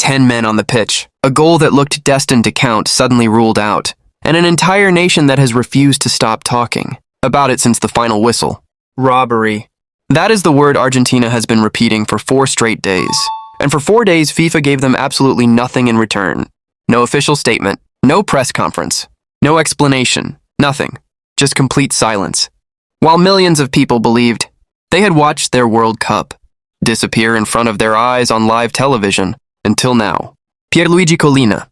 10 men on the pitch, a goal that looked destined to count suddenly ruled out, and an entire nation that has refused to stop talking about it since the final whistle. Robbery. That is the word Argentina has been repeating for 4 straight days. And for 4 days, FIFA gave them absolutely nothing in return. No official statement, no press conference, no explanation, nothing. Just complete silence. While millions of people believed they had watched their World Cup disappear in front of their eyes on live television until now. Pierluigi Collina,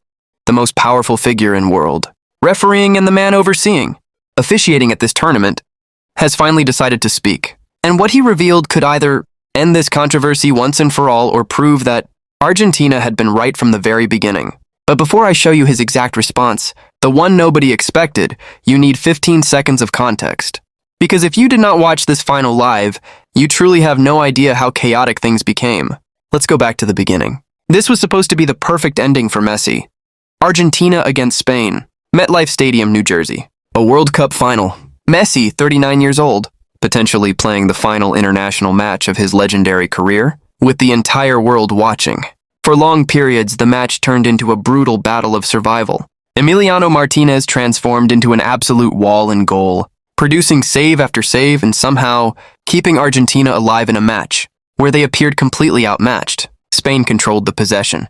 the most powerful figure in world refereeing and the man overseeing officiating at this tournament, has finally decided to speak. And what he revealed could either end this controversy once and for all or prove that Argentina had been right from the very beginning. But before I show you his exact response, the one nobody expected, you need 15 seconds of context. Because if you did not watch this final live, you truly have no idea how chaotic things became. Let's go back to the beginning. This was supposed to be the perfect ending for Messi. Argentina against Spain, MetLife Stadium, New Jersey. A World Cup final. Messi, 39 years old, potentially playing the final international match of his legendary career, with the entire world watching. For long periods, the match turned into a brutal battle of survival. Emiliano Martinez transformed into an absolute wall and goal, producing save after save and somehow keeping Argentina alive in a match where they appeared completely outmatched. Spain controlled the possession.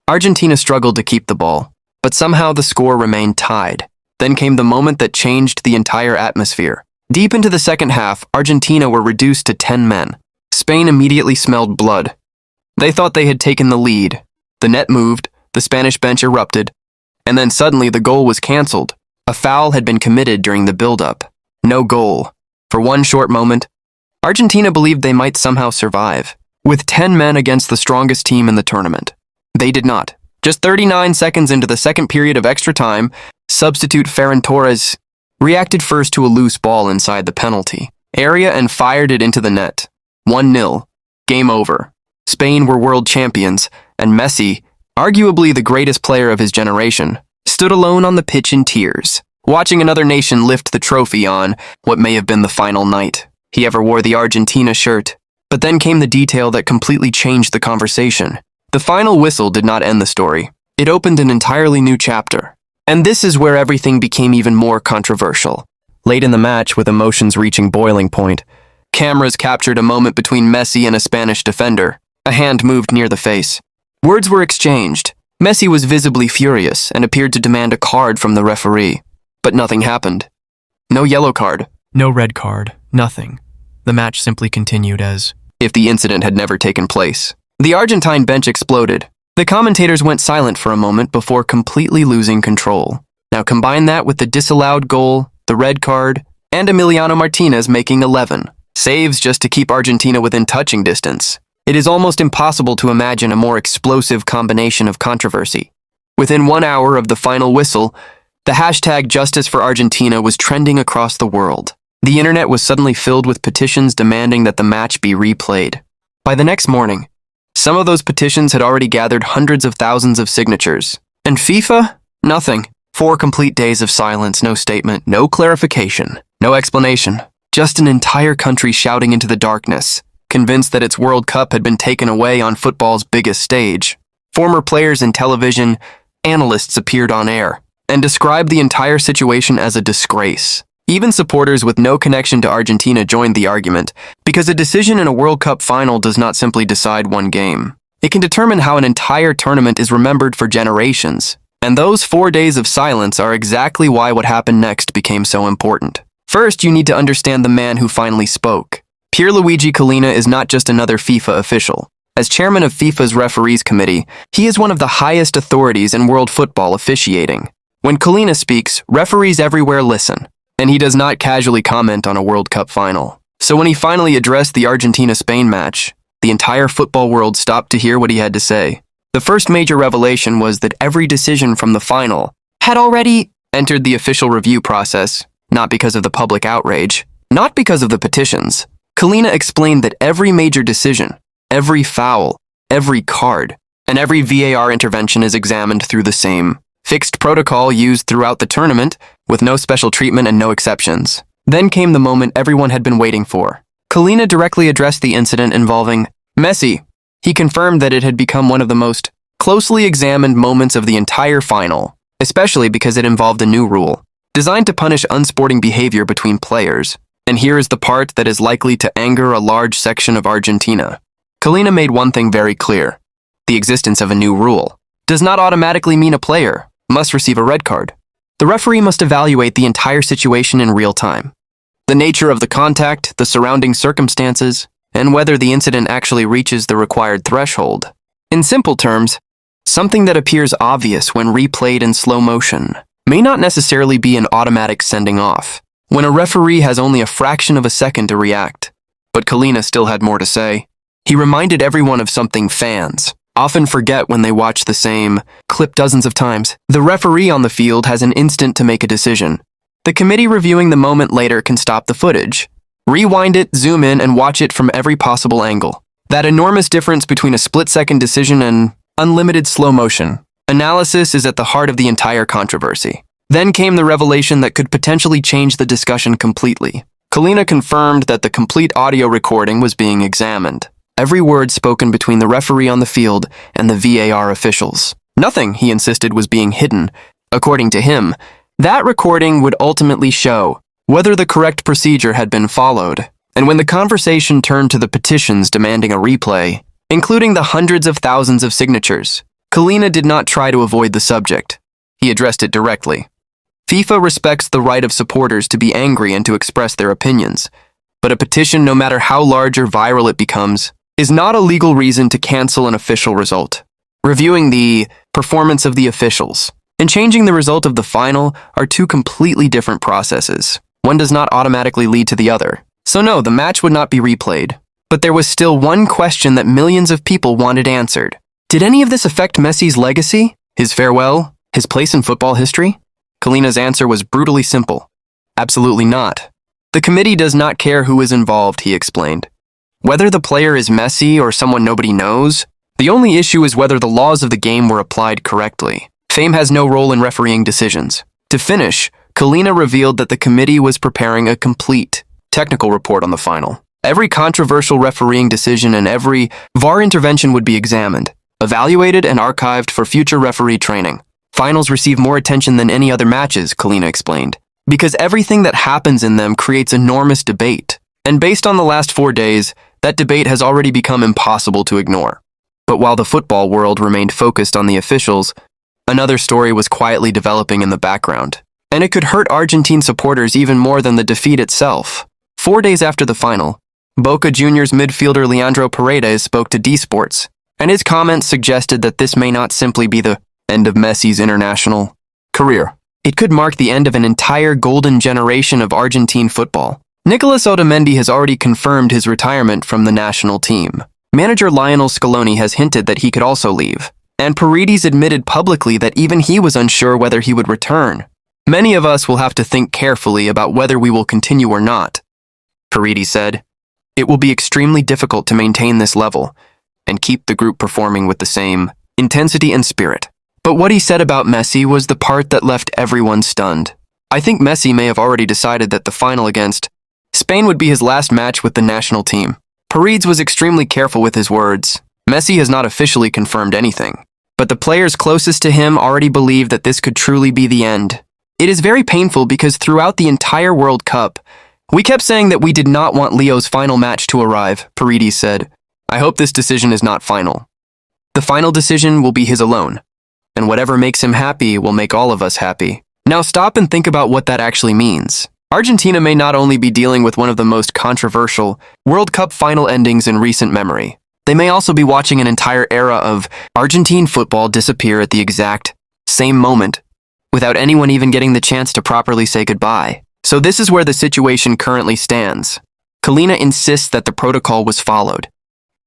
Argentina struggled to keep the ball, but somehow the score remained tied. Then came the moment that changed the entire atmosphere. Deep into the second half, Argentina were reduced to 10 men. Spain immediately smelled blood. They thought they had taken the lead. The net moved, the Spanish bench erupted, and then suddenly the goal was cancelled. A foul had been committed during the build-up. No goal. For one short moment, Argentina believed they might somehow survive, with 10 men against the strongest team in the tournament. They did not. Just 39 seconds into the second period of extra time, substitute Ferran Torres reacted first to a loose ball inside the penalty area and fired it into the net. 1-0. Game over. Spain were world champions, and Messi, arguably the greatest player of his generation, stood alone on the pitch in tears, watching another nation lift the trophy on what may have been the final night he ever wore the Argentina shirt. But then came the detail that completely changed the conversation. The final whistle did not end the story. It opened an entirely new chapter. And this is where everything became even more controversial. Late in the match, with emotions reaching boiling point, cameras captured a moment between Messi and a Spanish defender. A hand moved near the face. Words were exchanged. Messi was visibly furious and appeared to demand a card from the referee. But nothing happened. No yellow card. No red card. Nothing. The match simply continued as if the incident had never taken place. The Argentine bench exploded. The commentators went silent for a moment before completely losing control. Now combine that with the disallowed goal, the red card, and Emiliano Martinez making 11 saves just to keep Argentina within touching distance. It is almost impossible to imagine a more explosive combination of controversy. Within 1 hour of the final whistle, the hashtag Justice for Argentina was trending across the world. The internet was suddenly filled with petitions demanding that the match be replayed. By the next morning, some of those petitions had already gathered hundreds of thousands of signatures. And FIFA? Nothing. 4 complete days of silence, no statement, no clarification, no explanation. Just an entire country shouting into the darkness, convinced that its World Cup had been taken away on football's biggest stage. Former players and television analysts appeared on air and described the entire situation as a disgrace. Even supporters with no connection to Argentina joined the argument, because a decision in a World Cup final does not simply decide one game. It can determine how an entire tournament is remembered for generations. And those 4 days of silence are exactly why what happened next became so important. First, you need to understand the man who finally spoke. Pierluigi Collina is not just another FIFA official. As chairman of FIFA's Referees Committee, he is one of the highest authorities in world football officiating. When Collina speaks, referees everywhere listen. And he does not casually comment on a World Cup final. So when he finally addressed the Argentina-Spain match, the entire football world stopped to hear what he had to say. The first major revelation was that every decision from the final had already entered the official review process, not because of the public outrage, not because of the petitions. Collina explained that every major decision, every foul, every card, and every VAR intervention is examined through the same fixed protocol used throughout the tournament, with no special treatment and no exceptions. Then came the moment everyone had been waiting for. Collina directly addressed the incident involving Messi. He confirmed that it had become one of the most closely examined moments of the entire final, especially because it involved a new rule, designed to punish unsporting behavior between players. And here is the part that is likely to anger a large section of Argentina. Collina made one thing very clear. The existence of a new rule does not automatically mean a player must receive a red card. The referee must evaluate the entire situation in real time. The nature of the contact, the surrounding circumstances, and whether the incident actually reaches the required threshold. In simple terms, something that appears obvious when replayed in slow motion may not necessarily be an automatic sending off, when a referee has only a fraction of a second to react. But Collina still had more to say. He reminded everyone of something fans often forget when they watch the same clip dozens of times. The referee on the field has an instant to make a decision. The committee reviewing the moment later can stop the footage, rewind it, zoom in, and watch it from every possible angle. That enormous difference between a split-second decision and unlimited slow motion analysis is at the heart of the entire controversy. Then came the revelation that could potentially change the discussion completely. Collina confirmed that the complete audio recording was being examined. Every word spoken between the referee on the field and the VAR officials. Nothing, he insisted, was being hidden. According to him, that recording would ultimately show whether the correct procedure had been followed. And when the conversation turned to the petitions demanding a replay, including the hundreds of thousands of signatures, Collina did not try to avoid the subject. He addressed it directly. FIFA respects the right of supporters to be angry and to express their opinions, but a petition, no matter how large or viral it becomes, is not a legal reason to cancel an official result. Reviewing the performance of the officials and changing the result of the final are two completely different processes. One does not automatically lead to the other. So no, the match would not be replayed. But there was still one question that millions of people wanted answered. Did any of this affect Messi's legacy, his farewell, his place in football history? Collina's answer was brutally simple. Absolutely not. The committee does not care who is involved, he explained. Whether the player is Messi or someone nobody knows, the only issue is whether the laws of the game were applied correctly. Fame has no role in refereeing decisions. To finish, Collina revealed that the committee was preparing a complete technical report on the final. Every controversial refereeing decision and every VAR intervention would be examined, evaluated, and archived for future referee training. Finals receive more attention than any other matches, Collina explained, because everything that happens in them creates enormous debate. And based on the last 4 days, that debate has already become impossible to ignore. But while the football world remained focused on the officials, another story was quietly developing in the background. And it could hurt Argentine supporters even more than the defeat itself. 4 days after the final, Boca Juniors midfielder Leandro Paredes spoke to D Sports, and his comments suggested that this may not simply be the end of Messi's international career. It could mark the end of an entire golden generation of Argentine football. Nicolas Otamendi has already confirmed his retirement from the national team. Manager Lionel Scaloni has hinted that he could also leave, and Paredes admitted publicly that even he was unsure whether he would return. Many of us will have to think carefully about whether we will continue or not, Paredes said. It will be extremely difficult to maintain this level and keep the group performing with the same intensity and spirit. But what he said about Messi was the part that left everyone stunned. I think Messi may have already decided that the final against Spain would be his last match with the national team. Paredes was extremely careful with his words. Messi has not officially confirmed anything, but the players closest to him already believe that this could truly be the end. It is very painful because throughout the entire World Cup, we kept saying that we did not want Leo's final match to arrive, Paredes said. I hope this decision is not final. The final decision will be his alone, and whatever makes him happy will make all of us happy. Now stop and think about what that actually means. Argentina may not only be dealing with one of the most controversial World Cup final endings in recent memory, they may also be watching an entire era of Argentine football disappear at the exact same moment, without anyone even getting the chance to properly say goodbye. So this is where the situation currently stands. Collina insists that the protocol was followed,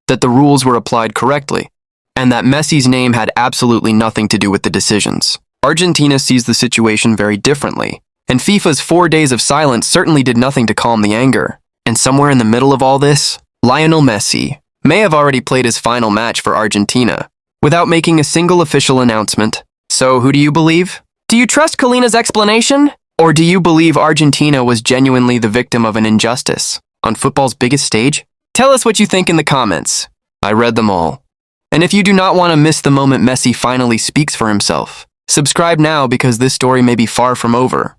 that the rules were applied correctly, and that Messi's name had absolutely nothing to do with the decisions. Argentina sees the situation very differently, and FIFA's 4 days of silence certainly did nothing to calm the anger. And somewhere in the middle of all this, Lionel Messi may have already played his final match for Argentina, without making a single official announcement. So who do you believe? Do you trust Collina's explanation? Or do you believe Argentina was genuinely the victim of an injustice on football's biggest stage? Tell us what you think in the comments. I read them all, And if you do not want to miss the moment Messi finally speaks for himself, subscribe now because this story may be far from over.